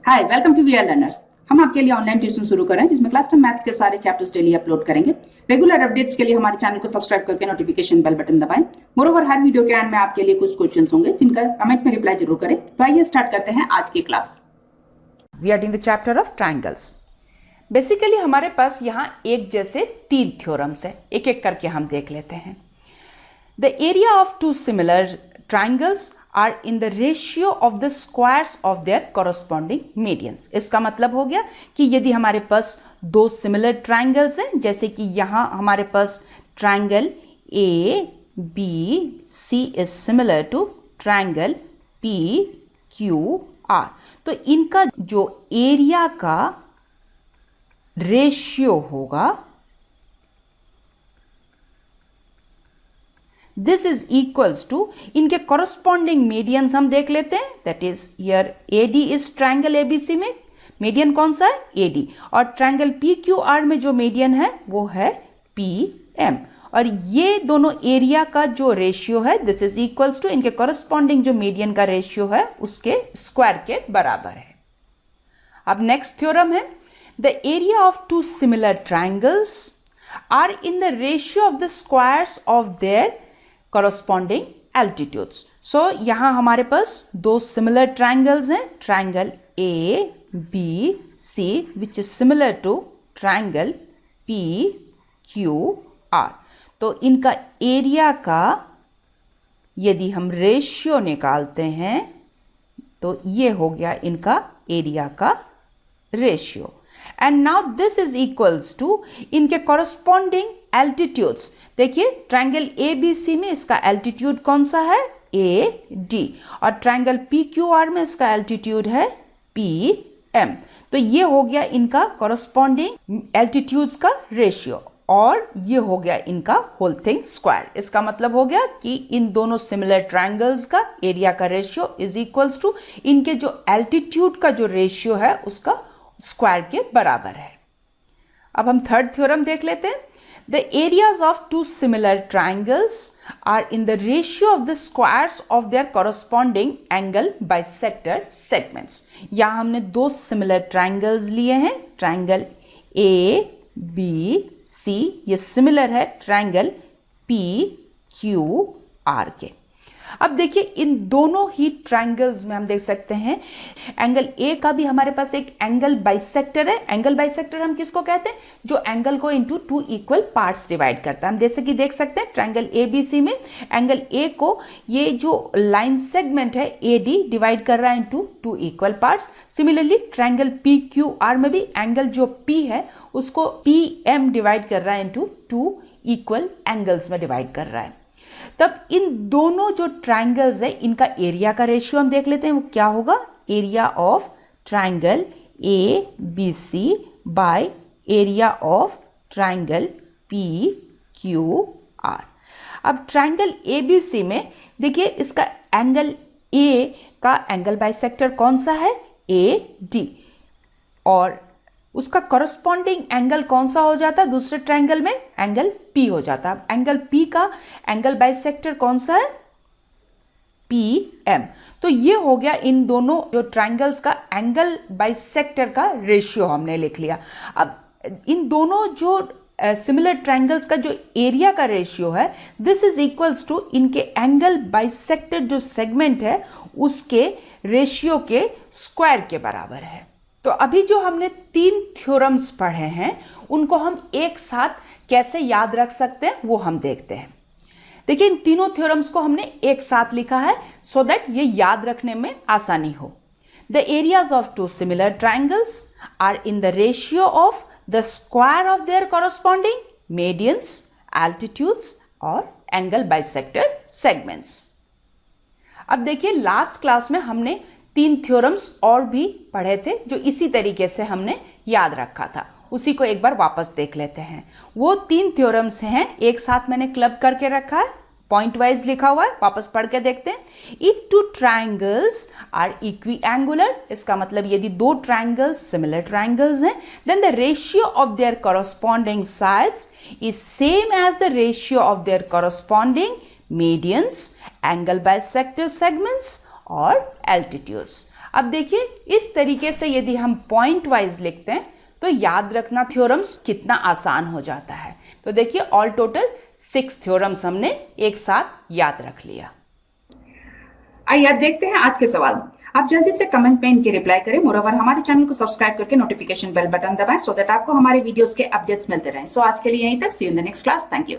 Hi, welcome to VRLearners। हम आपके लिए ऑनलाइन ट्यूशन शुरू कर रहे हैं जिसमें क्लास 10 मैथ्स के सारे चैप्टर्स डेली अपलोड करेंगे। रेगुलर अपडेट्स के लिए हमारे चैनल को सब्सक्राइब करके नोटिफिकेशन बेल बटन दबाएं। मोरोवर हर वीडियो के एंड में आपके लिए कुछ क्वेश्चंस होंगे जिनका कमेंट में रिप्लाई जरूर करें। तो आइए स्टार्ट करते हैं आज की class. We are doing the chapter of triangles. Basically हमारे पास यहाँ एक जैसे 3 थ्योरम्स है, एक एक करके हम देख लेते हैं। The area of 2 similar triangles are in the ratio of the squares of their corresponding medians. इसका मतलब हो गया कि यदि हमारे पास 2 सिमिलर ट्राइंगल्स हैं, जैसे कि यहाँ हमारे पास triangle A B C is similar to triangle P Q R, तो इनका जो एरिया का रेशियो होगा दिस इज इक्वल्स टू इनके कॉरस्पॉन्डिंग मीडियंस हम देख लेते हैं। That is here AD is triangle ABC में मीडियन कौन सा है, एडी, और ट्राइंगल पी क्यू आर में जो मीडियन है वो है पी एम, और ये दोनों एरिया का जो रेशियो है दिस इज इक्वल्स टू इनके कॉरस्पॉन्डिंग जो मीडियन का रेशियो है उसके स्क्वायर के बराबर है। अब नेक्स्ट थ्योरम है the area of 2 similar triangles are in the ratio of the squares of their corresponding altitudes। So यहाँ हमारे पास 2 similar triangles हैं, triangle A B C which is similar to triangle P Q R। तो इनका area का यदि हम ratio निकालते हैं तो ये हो गया इनका एरिया का ratio. And now this is equals to इनके कॉरस्पॉन्डिंग एल्टीट्यूड्स। देखिए ट्राइंगल ए बी सी में इसका एल्टीट्यूड कौन सा है, ए डी, और ट्राइंगल पी क्यू आर में इसका एल्टीट्यूड है पी एम। तो ये हो गया इनका कॉरस्पॉन्डिंग एल्टीट्यूड्स का रेशियो, और ये हो गया इनका होल थिंग स्क्वायर। इसका मतलब हो गया कि इन दोनों सिमिलर ट्राइंगल्स का एरिया का रेशियो इज इक्वल्स टू इनके जो एल्टीट्यूड का जो रेशियो है उसका स्क्वायर के बराबर है। अब हम थर्ड थ्योरम देख लेते हैं। The areas of 2 similar triangles are in the ratio of the squares of their corresponding angle bisector segments। यहाँ हमने 2 similar triangles लिए हैं, triangle A B C, ये similar है triangle P Q R के। अब देखिए इन दोनों ही ट्राइंगल्स में हम देख सकते हैं एंगल ए का भी हमारे पास एक एंगल बाइसेक्टर है। एंगल बाइसेक्टर हम किसको कहते हैं, जो एंगल को इनटू 2 इक्वल पार्ट्स डिवाइड करता है। हम जैसे कि देख सकते हैं ट्राइंगल ए बी सी में एंगल ए को ये जो लाइन सेगमेंट है ए डी डिवाइड कर रहा है into 2 equal parts. Similarly triangle P Q R में भी एंगल जो पी है उसको पी एम डिवाइड कर रहा है इनटू 2 इक्वल एंगल्स में डिवाइड कर रहा है। तब इन दोनों जो ट्राइंगल्स है इनका एरिया का रेशियो हम देख लेते हैं, वो क्या होगा, area of triangle A B C by area of triangle P Q R. अब ट्राइंगल ए बी सी में देखिए इसका एंगल ए का एंगल बाइसेक्टर कौन सा है, ए डी, और उसका कॉरस्पॉन्डिंग एंगल कौन सा हो जाता है दूसरे ट्राइंगल में, एंगल पी हो जाता है। एंगल पी का एंगल बाइसेक्टर कौन सा है, पी एम। तो ये हो गया इन दोनों जो ट्राइंगल्स का एंगल बाइसेक्टर का रेशियो हमने लिख लिया। अब इन दोनों जो सिमिलर ट्राइंगल्स का जो एरिया का रेशियो है दिस इज इक्वल्स टू इनके एंगल बाइसेक्टर जो सेगमेंट है उसके रेशियो के स्क्वायर के बराबर है। तो अभी जो हमने 3 थ्योरम्स पढ़े हैं उनको हम एक साथ कैसे याद रख सकते हैं वो हम देखते हैं। देखिए इन तीनों थ्योरम्स को हमने एक साथ लिखा है सो दैट ये याद रखने में आसानी हो। The areas of 2 similar triangles are in the ratio of the square of their corresponding medians, altitudes और एंगल बाइसेक्टर सेगमेंट्स। अब देखिए लास्ट क्लास में हमने 3 थ्योरम्स और भी पढ़े थे जो इसी तरीके से हमने याद रखा था, उसी को एक बार वापस देख लेते हैं। वो 3 थ्योरम्स हैं, एक साथ मैंने क्लब करके रखा है, पॉइंट वाइज लिखा हुआ है, वापस पढ़ के देखते हैं। इफ 2 ट्राइंगल्स आर इक्विएंगुलर, इसका मतलब यदि 2 ट्राइंगल्स सिमिलर ट्राइंगल्स हैं, then the ratio of their corresponding sides is same as the ratio of their corresponding medians, angle bisector segments और एल्टीट्यूड्स। अब देखिए इस तरीके से यदि हम पॉइंट वाइज लिखते हैं तो याद रखना थ्योरम्स कितना आसान हो जाता है। तो देखिए ऑल टोटल 6 थ्योरम्स हमने एक साथ याद रख लिया। आइए अब देखते हैं आज के सवाल। आप जल्दी से कमेंट में इनके रिप्लाई करें। मोरओवर हमारे चैनल को सब्सक्राइब करके नोटिफिकेशन बेल बटन दबाएं सो दैट आपको हमारे वीडियोस के अपडेट्स मिलते रहें। सो आज के लिए यहीं तक। See you in the next class. Thank you.